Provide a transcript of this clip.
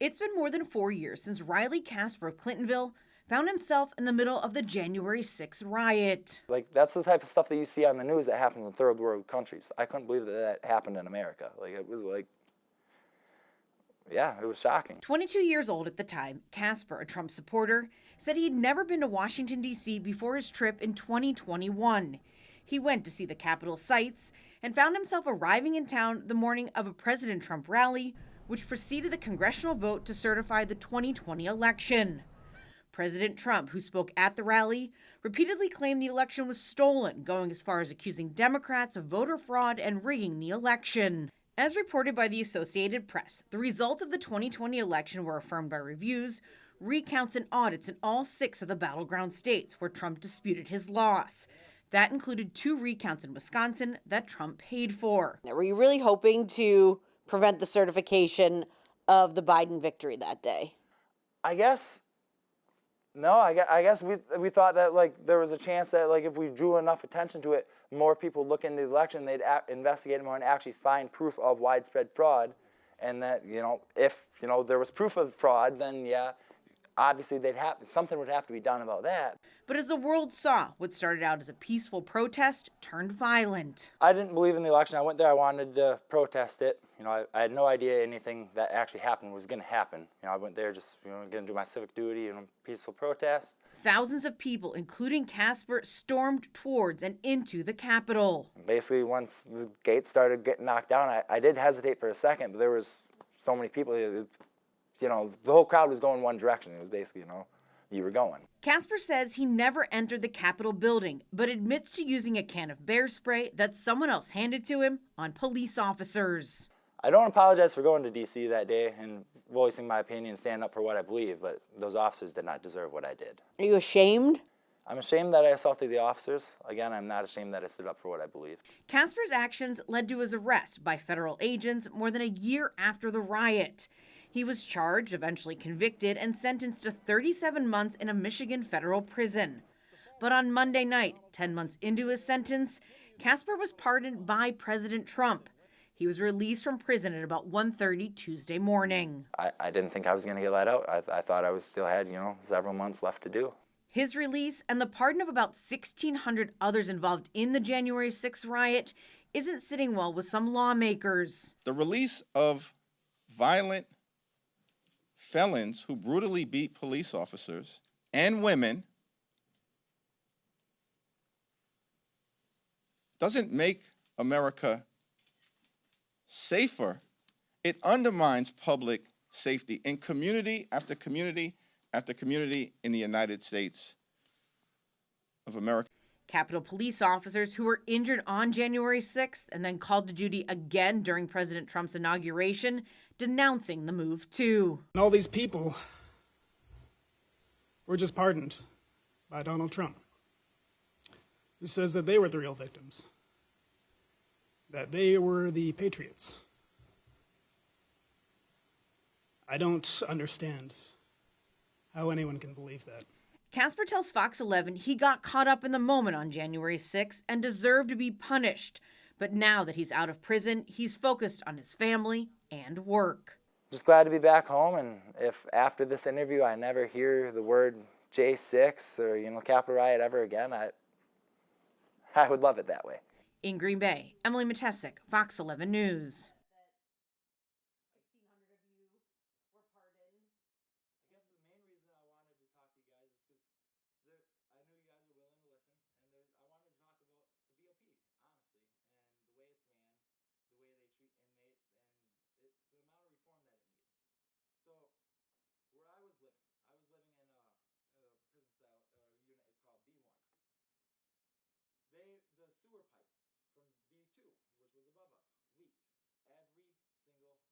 It's been more than 4 years since Riley Kasper of Clintonville found himself in the middle of the January 6th riot. Like, that's the type of stuff that you see on the news that happens in third world countries. I couldn't believe that happened in America. Like, it was like, yeah, it was shocking. 22 years old at the time, Kasper, a Trump supporter, said he'd never been to Washington, D.C. before his trip in 2021. He went to see the Capitol sites and found himself arriving in town the morning of a President Trump rally, which preceded the congressional vote to certify the 2020 election. President Trump, who spoke at the rally, repeatedly claimed the election was stolen, going as far as accusing Democrats of voter fraud and rigging the election. As reported by the Associated Press, the results of the 2020 election were affirmed by reviews, recounts, and audits in all 6 of the battleground states where Trump disputed his loss. That included 2 recounts in Wisconsin that Trump paid for. Were you really hoping to prevent the certification of the Biden victory that day? I guess, no, I guess we thought that, like, there was a chance that, like, if we drew enough attention to it, more people look into the election, they'd investigate more and actually find proof of widespread fraud. And that, if, there was proof of fraud, then, yeah, obviously something would have to be done about that. But as the world saw, what started out as a peaceful protest turned violent. I didn't believe in the election. I went there, I wanted to protest it. I had no idea anything that actually happened was going to happen. I went there just, going to do my civic duty and peaceful protest. Thousands of people, including Kasper, stormed towards and into the Capitol. Basically, once the gates started getting knocked down, I did hesitate for a second, but there was so many people, the whole crowd was going one direction. It was basically, you were going. Kasper says he never entered the Capitol building, but admits to using a can of bear spray that someone else handed to him on police officers. I don't apologize for going to D.C. that day and voicing my opinion and standing up for what I believe, but those officers did not deserve what I did. Are you ashamed? I'm ashamed that I assaulted the officers. Again, I'm not ashamed that I stood up for what I believe. Kasper's actions led to his arrest by federal agents more than a year after the riot. He was charged, eventually convicted, and sentenced to 37 months in a Michigan federal prison. But on Monday night, 10 months into his sentence, Kasper was pardoned by President Trump. He was released from prison at about 1:30 Tuesday morning. I didn't think I was going to get let out. I thought I still had, several months left to do. His release and the pardon of about 1,600 others involved in the January 6th riot isn't sitting well with some lawmakers. The release of violent felons who brutally beat police officers and women doesn't make America safer. It undermines public safety in community after community after community in the United States of America. Capitol police officers who were injured on January 6th and then called to duty again during President Trump's inauguration, denouncing the move too. And all these people were just pardoned by Donald Trump, who says that they were the real victims, that they were the patriots. I don't understand how anyone can believe that. Kasper tells Fox 11 he got caught up in the moment on January 6th and deserved to be punished. But now that he's out of prison, he's focused on his family and work. Just glad to be back home, and if after this interview I never hear the word J6 or, Capitol riot ever again, I would love it that way. In Green Bay, Emily Matesic, Fox 11 News. Where I was living in a prison cell unit is called B1. The sewer pipe